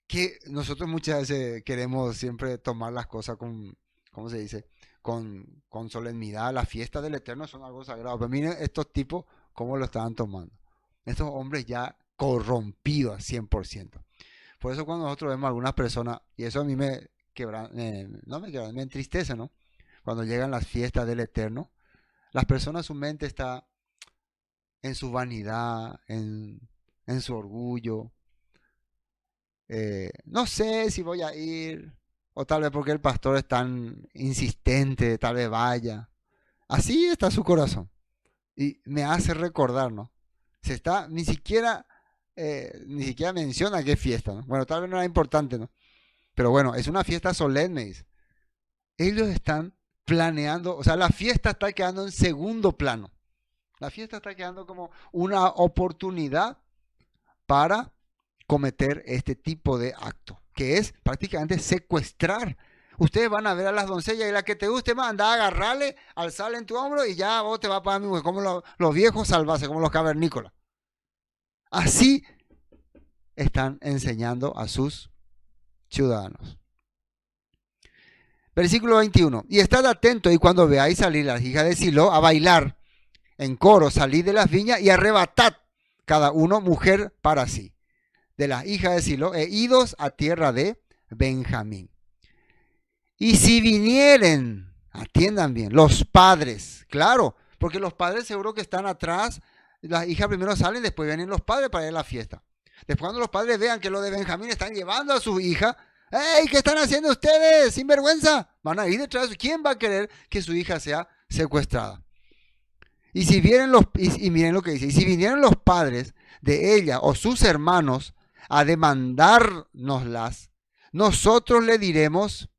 que nosotros muchas veces queremos siempre tomar las cosas con, ¿cómo se dice? Con solemnidad. Las fiestas del Eterno son algo sagrado. Pero miren estos tipos cómo lo estaban tomando. Estos hombres ya corrompidos al 100%. Por eso cuando nosotros vemos a algunas personas, y eso a mí me quebra, no me quebra, me entristece, ¿no? Cuando llegan las fiestas del Eterno, las personas, su mente está en su vanidad, en su orgullo. No sé si voy a ir, o tal vez porque el pastor es tan insistente, tal vez vaya. Así está su corazón. Y me hace recordar, ¿no? Ni siquiera menciona qué fiesta, ¿no? Bueno, tal vez no era importante, ¿no? Pero bueno, es una fiesta solemne, dice. Ellos están planeando, o sea, la fiesta está quedando en segundo plano. La fiesta está quedando como una oportunidad para cometer este tipo de acto, que es prácticamente secuestrar. Ustedes van a ver a las doncellas y la que te guste más, anda a agarrarle, alzarle en tu hombro y ya vos te vas para mi mujer, como los viejos salvajes, como los cavernícolas. Así están enseñando a sus ciudadanos. Versículo 21. Y estad atentos y cuando veáis salir las hijas de Silo a bailar en coro, salid de las viñas y arrebatad cada uno mujer para sí de las hijas de Silo e idos a tierra de Benjamín. Y si vinieren, atiendan bien, los padres, claro, porque los padres seguro que están atrás, las hijas primero salen, después vienen los padres para ir a la fiesta. Después cuando los padres vean que los de Benjamín están llevando a su hija, ¡hey! ¿Qué están haciendo ustedes? ¡Sin vergüenza! Van a ir detrás. ¿Quién va a querer que su hija sea secuestrada? Y si vienen y miren lo que dice, y si vinieron los padres de ella o sus hermanos a demandárnoslas, nosotros le diremos,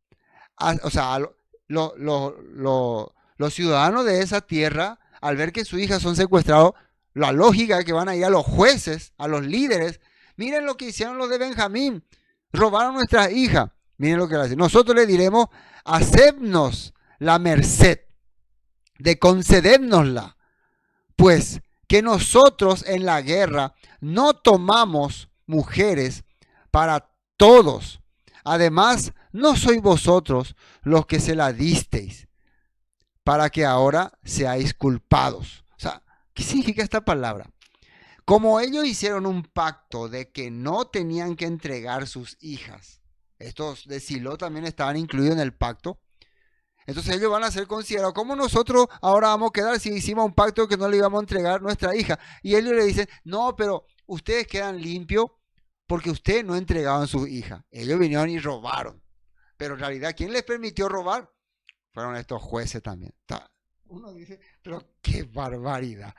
los ciudadanos de esa tierra, al ver que su hija son secuestrados, la lógica es que van a ir a los jueces, a los líderes. Miren lo que hicieron los de Benjamín, robaron nuestra hija. Miren lo que le dicen. Nosotros le diremos, hacednos la merced de concedérnosla, pues que nosotros en la guerra no tomamos mujeres para todos. Además, no sois vosotros los que se la disteis, para que ahora seáis culpados. O sea, ¿qué significa esta palabra? Como ellos hicieron un pacto de que no tenían que entregar sus hijas, estos de Silo también estaban incluidos en el pacto, entonces ellos van a ser considerados como nosotros ahora vamos a quedar si hicimos un pacto que no le íbamos a entregar nuestra hija. Y ellos le dicen, no, pero ustedes quedan limpios porque ustedes no entregaban su hija. Ellos vinieron y robaron. Pero en realidad, ¿quién les permitió robar? Fueron estos jueces también. Uno dice, pero qué barbaridad.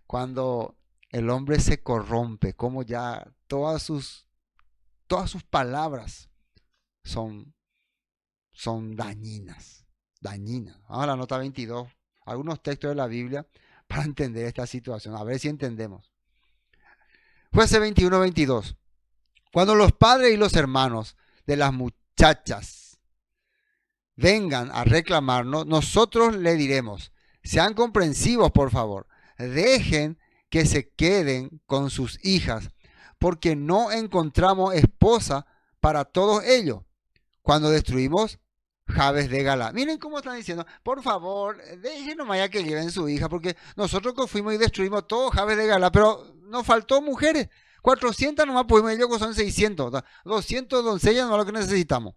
Cuando el hombre se corrompe, como ya todas sus palabras son dañinas. Vamos a la nota 22, algunos textos de la Biblia para entender esta situación, a ver si entendemos. Jueces 21-22. Cuando los padres y los hermanos de las muchachas vengan a reclamarnos, nosotros le diremos, sean comprensivos por favor, dejen que se queden con sus hijas, porque no encontramos esposa para todos ellos. Cuando destruimos Jabes de Galá. Miren cómo están diciendo, por favor, dejen nomás ya que lleven su hija, porque nosotros que fuimos y destruimos todo Jabes de Galá, pero nos faltó mujeres. 400 nomás pudimos, ellos que son 600, 200 doncellas no es lo que necesitamos.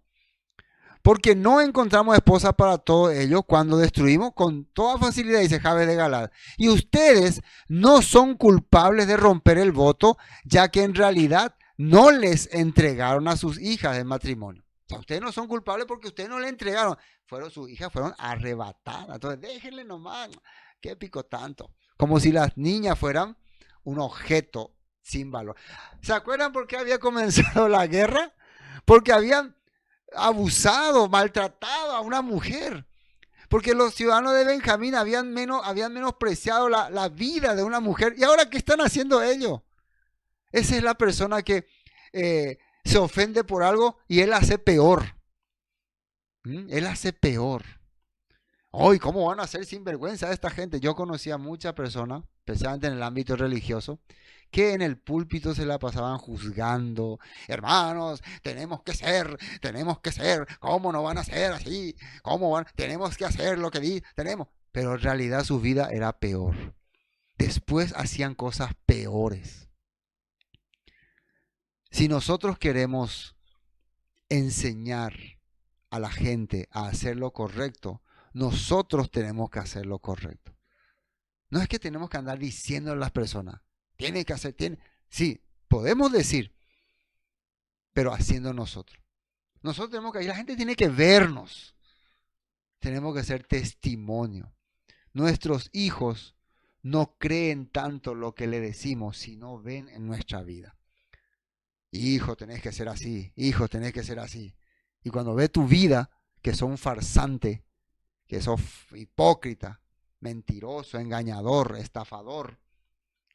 Porque no encontramos esposa para todos ellos cuando destruimos con toda facilidad, dice Jabes de Galad. Y ustedes no son culpables de romper el voto, ya que en realidad no les entregaron a sus hijas en matrimonio. O sea, ustedes no son culpables porque ustedes no le entregaron. Sus hijas fueron arrebatadas. Entonces déjenle nomás. ¿Qué pico tanto? Como si las niñas fueran un objeto sin valor. ¿Se acuerdan por qué había comenzado la guerra? Porque habían abusado, maltratado a una mujer. Porque los ciudadanos de Benjamín habían menospreciado la vida de una mujer. ¿Y ahora qué están haciendo ellos? Esa es la persona que se ofende por algo y él hace peor. Él hace peor. Hoy, ¿cómo van a ser sinvergüenza esta gente? Yo conocía a muchas personas, especialmente en el ámbito religioso, que en el púlpito se la pasaban juzgando. Hermanos, tenemos que ser, ¿cómo no van a ser así? Tenemos que hacer lo que tenemos. Pero en realidad su vida era peor. Después hacían cosas peores. Si nosotros queremos enseñar a la gente a hacer lo correcto, nosotros tenemos que hacer lo correcto. No es que tenemos que andar diciendo a las personas, tiene que hacer, sí, podemos decir, pero haciendo nosotros. Nosotros tenemos que, la gente tiene que vernos. Tenemos que ser testimonio. Nuestros hijos no creen tanto lo que le decimos, sino ven en nuestra vida. Hijo, tenés que ser así. Hijo, tenés que ser así. Y cuando ve tu vida, que sos un farsante, que sos hipócrita, mentiroso, engañador, estafador,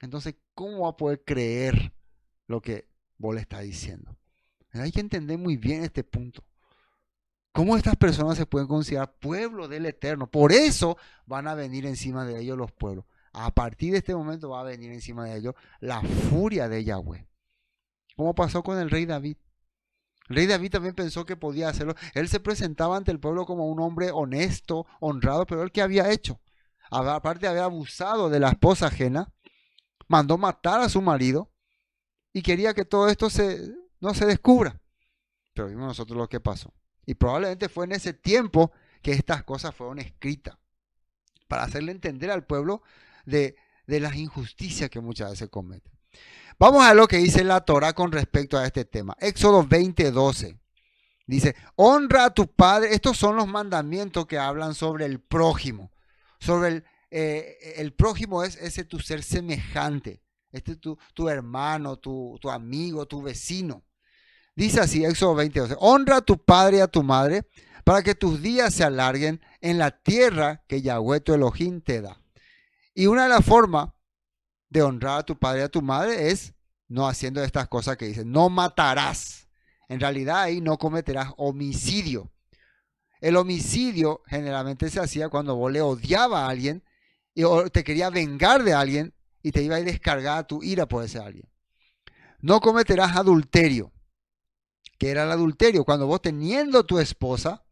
entonces, ¿cómo va a poder creer lo que vos le estás diciendo? Hay que entender muy bien este punto. ¿Cómo estas personas se pueden considerar pueblo del Eterno? Por eso van a venir encima de ellos los pueblos. A partir de este momento va a venir encima de ellos la furia de Yahweh. ¿Cómo pasó con el rey David? El rey David también pensó que podía hacerlo. Él se presentaba ante el pueblo como un hombre honesto, honrado, pero él ¿qué había hecho? Aparte de haber abusado de la esposa ajena, mandó matar a su marido y quería que todo esto no se descubra. Pero vimos nosotros lo que pasó. Y probablemente fue en ese tiempo que estas cosas fueron escritas para hacerle entender al pueblo de las injusticias que muchas veces cometen. Vamos a ver lo que dice la Torah con respecto a este tema. Éxodo 20:12. Dice, honra a tu padre. Estos son los mandamientos que hablan sobre el prójimo. Sobre el prójimo es ese tu ser semejante. Este es tu hermano, tu amigo, tu vecino. Dice así, Éxodo 20:12. Honra a tu padre y a tu madre para que tus días se alarguen en la tierra que Yahweh tu Elohim te da. Y una de las formas de honrar a tu padre y a tu madre es no haciendo estas cosas que dicen, no matarás. En realidad ahí no cometerás homicidio. El homicidio generalmente se hacía cuando vos le odiabas a alguien o te quería vengar de alguien y te iba a descargar tu ira por ese alguien. No cometerás adulterio. ¿Qué era el adulterio? Cuando vos teniendo tu esposa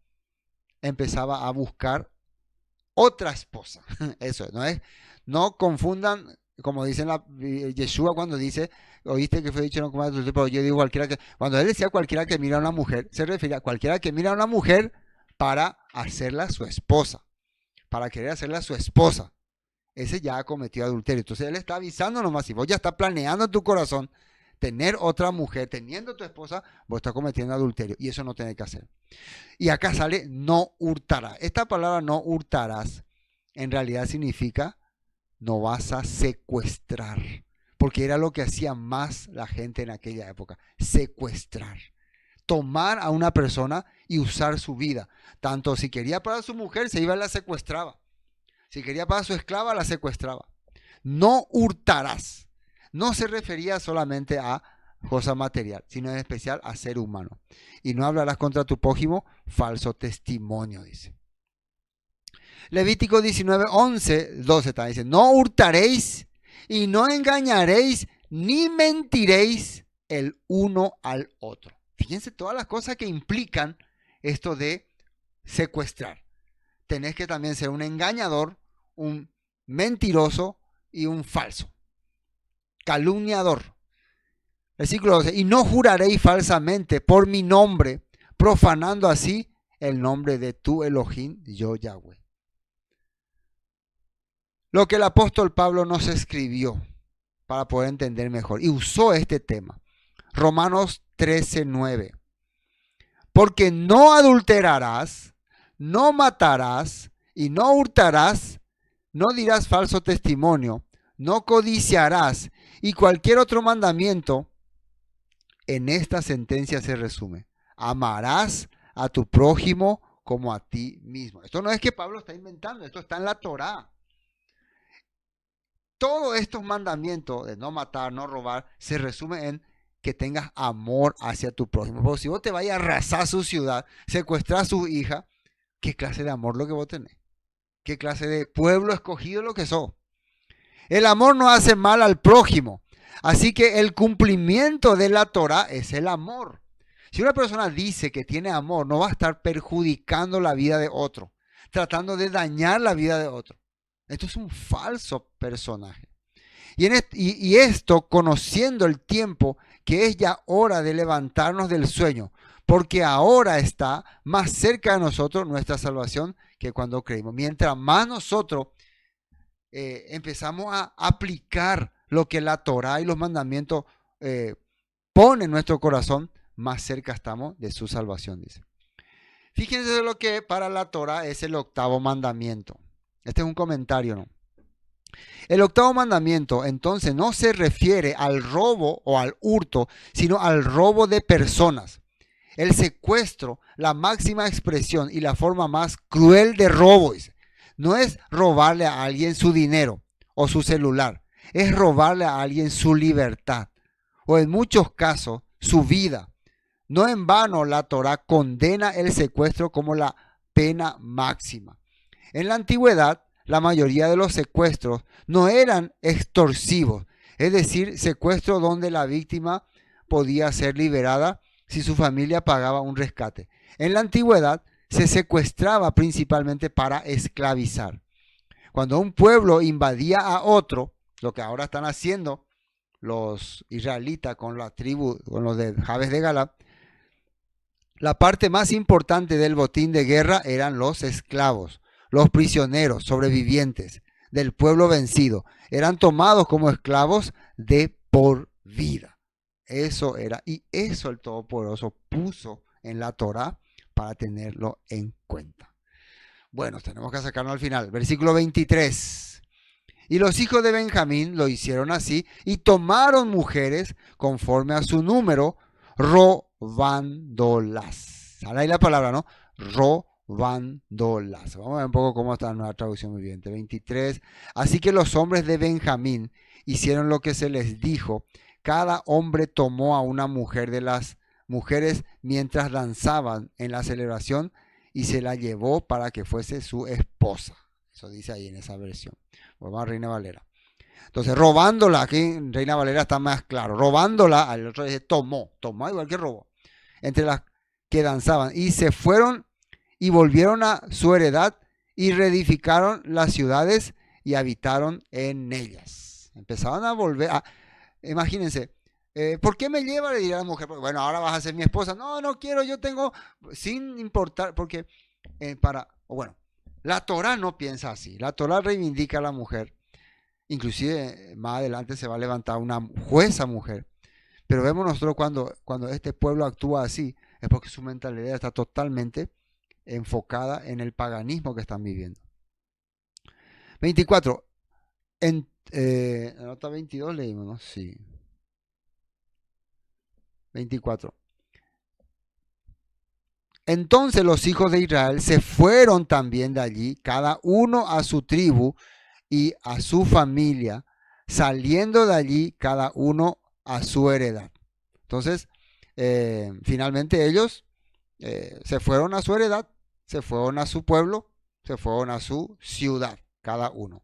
empezaba a buscar otra esposa. Eso no es. No confundan, como dice Yeshua cuando dice, oíste que fue dicho no comas adulterio, pero yo digo cualquiera que, cuando él decía cualquiera que mira a una mujer, se refiere a cualquiera que mira a una mujer para hacerla su esposa, para querer hacerla su esposa. Ese ya ha cometido adulterio. Entonces él está avisando nomás, si vos ya estás planeando en tu corazón tener otra mujer, teniendo tu esposa, vos estás cometiendo adulterio y eso no tenés que hacer. Y acá sale no hurtarás. Esta palabra no hurtarás en realidad significa no vas a secuestrar, porque era lo que hacía más la gente en aquella época, secuestrar. Tomar a una persona y usar su vida. Tanto si quería para su mujer, se iba y la secuestraba. Si quería para su esclava, la secuestraba. No hurtarás. No se refería solamente a cosa material, sino en especial a ser humano. Y no hablarás contra tu prójimo, falso testimonio, dice. Levítico 19:11-12 está dice, no hurtaréis y no engañaréis ni mentiréis el uno al otro. Fíjense todas las cosas que implican esto de secuestrar. Tenés que también ser un engañador, un mentiroso y un falso. Calumniador. Versículo 12. Y no juraréis falsamente por mi nombre, profanando así el nombre de tu Elohim, yo Yahweh. Lo que el apóstol Pablo nos escribió para poder entender mejor y usó este tema. Romanos 13:9. Porque no adulterarás, no matarás y no hurtarás, no dirás falso testimonio, no codiciarás y cualquier otro mandamiento. En esta sentencia se resume: amarás a tu prójimo como a ti mismo. Esto no es que Pablo está inventando, esto está en la Torá. Todos estos mandamientos de no matar, no robar, se resumen en que tengas amor hacia tu prójimo. Porque si vos te vayas a arrasar su ciudad, secuestrar a su hija, ¿qué clase de amor lo que vos tenés? ¿Qué clase de pueblo escogido lo que sos? El amor no hace mal al prójimo. Así que el cumplimiento de la Torá es el amor. Si una persona dice que tiene amor, no va a estar perjudicando la vida de otro, tratando de dañar la vida de otro. Esto es un falso personaje. Y esto conociendo el tiempo, que es ya hora de levantarnos del sueño, porque ahora está más cerca de nosotros nuestra salvación que cuando creímos. Mientras más nosotros empezamos a aplicar lo que la Torá y los mandamientos ponen en nuestro corazón, más cerca estamos de su salvación, dice. Fíjense lo que para la Torá es el octavo mandamiento. Este es un comentario, ¿no? El octavo mandamiento entonces no se refiere al robo o al hurto, sino al robo de personas. El secuestro, la máxima expresión y la forma más cruel de robo, dice. No es robarle a alguien su dinero o su celular, es robarle a alguien su libertad o en muchos casos su vida. No en vano la Torá condena el secuestro como la pena máxima. En la antigüedad, la mayoría de los secuestros no eran extorsivos, es decir, secuestros donde la víctima podía ser liberada si su familia pagaba un rescate. En la antigüedad se secuestraba principalmente para esclavizar. Cuando un pueblo invadía a otro, lo que ahora están haciendo los israelitas con la tribu, con los de Jabes de Galad, la parte más importante del botín de guerra eran los esclavos. Los prisioneros sobrevivientes del pueblo vencido eran tomados como esclavos de por vida. Eso era, y eso el Todopoderoso puso en la Torá para tenerlo en cuenta. Bueno, tenemos que sacarnos al final. Versículo 23. Y los hijos de Benjamín lo hicieron así y tomaron mujeres conforme a su número, robándolas. Sale ahí la palabra, ¿no? Robándolas. Vamos a ver un poco cómo está nuestra traducción viviente. 23. Así que los hombres de Benjamín hicieron lo que se les dijo. Cada hombre tomó a una mujer de las mujeres mientras danzaban en la celebración y se la llevó para que fuese su esposa. Eso dice ahí en esa versión. Vamos a Reina Valera. Entonces, robándola, aquí en Reina Valera está más claro. Robándola, al otro dice tomó igual que robó. Entre las que danzaban. Y se fueron y volvieron a su heredad y reedificaron las ciudades y habitaron en ellas. Empezaron a volver a... Imagínense, ¿por qué me lleva? Le dirá la mujer, bueno, ahora vas a ser mi esposa. No, no quiero, yo tengo, sin importar, porque bueno, la Torá no piensa así. La Torá reivindica a la mujer. Inclusive más adelante se va a levantar una jueza mujer. Pero vemos nosotros cuando este pueblo actúa así, es porque su mentalidad está totalmente enfocada en el paganismo que están viviendo. 24. Nota 22 leímos, ¿no? Sí. 24. Entonces los hijos de Israel se fueron también de allí, cada uno a su tribu y a su familia, saliendo de allí cada uno a su heredad. Entonces, finalmente ellos se fueron a su heredad, se fueron a su pueblo, se fueron a su ciudad, cada uno.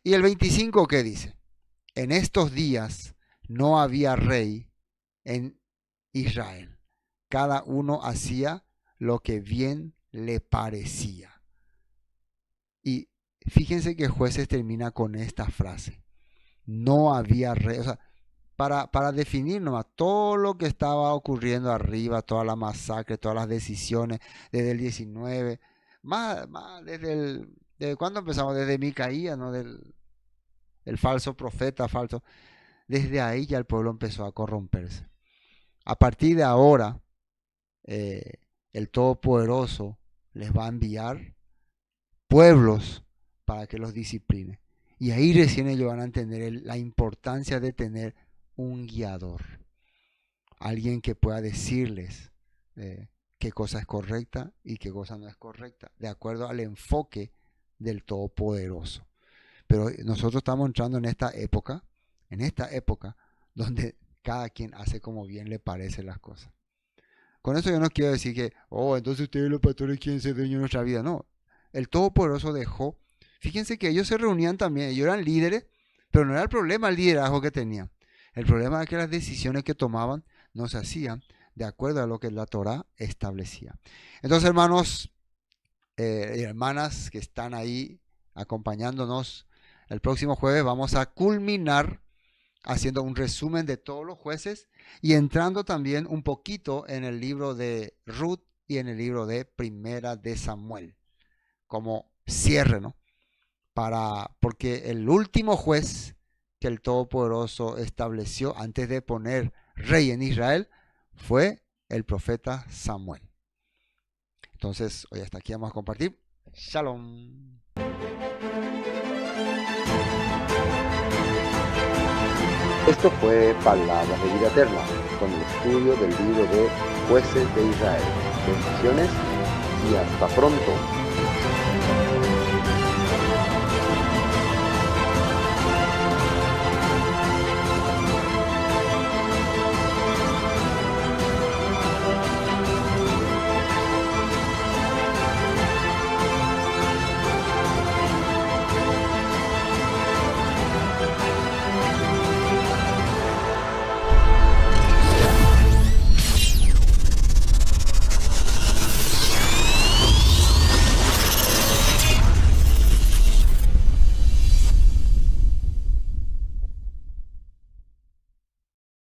Y el 25, ¿qué dice? En estos días no había rey en Israel. Cada uno hacía lo que bien le parecía. Y fíjense que Jueces termina con esta frase. No había rey. O sea, para definir nomás todo lo que estaba ocurriendo arriba, toda la masacre, todas las decisiones, desde el 19, más desde cuándo empezamos, desde Micaías, ¿no? El falso profeta, falso. Desde ahí ya el pueblo empezó a corromperse. A partir de ahora, el Todopoderoso les va a enviar pueblos para que los discipline. Y ahí recién ellos van a entender la importancia de tener un guiador. Alguien que pueda decirles qué cosa es correcta y qué cosa no es correcta, de acuerdo al enfoque del Todopoderoso. Pero nosotros estamos entrando en esta época donde cada quien hace como bien le parece las cosas. Con eso yo no quiero decir que, entonces ustedes los pastores quieren ser dueños de nuestra vida. No, el Todopoderoso dejó. Fíjense que ellos se reunían también, ellos eran líderes, pero no era el problema el liderazgo que tenían. El problema era que las decisiones que tomaban no se hacían de acuerdo a lo que la Torá establecía. Entonces, hermanos y hermanas que están ahí acompañándonos, el próximo jueves vamos a culminar haciendo un resumen de todos los jueces y entrando también un poquito en el libro de Ruth y en el libro de Primera de Samuel, como cierre, ¿no? Porque el último juez que el Todopoderoso estableció antes de poner rey en Israel fue el profeta Samuel. Entonces, hoy hasta aquí vamos a compartir. Shalom. Esto fue Palabras de Vida Eterna, con el estudio del libro de Jueces de Israel. Bendiciones y hasta pronto.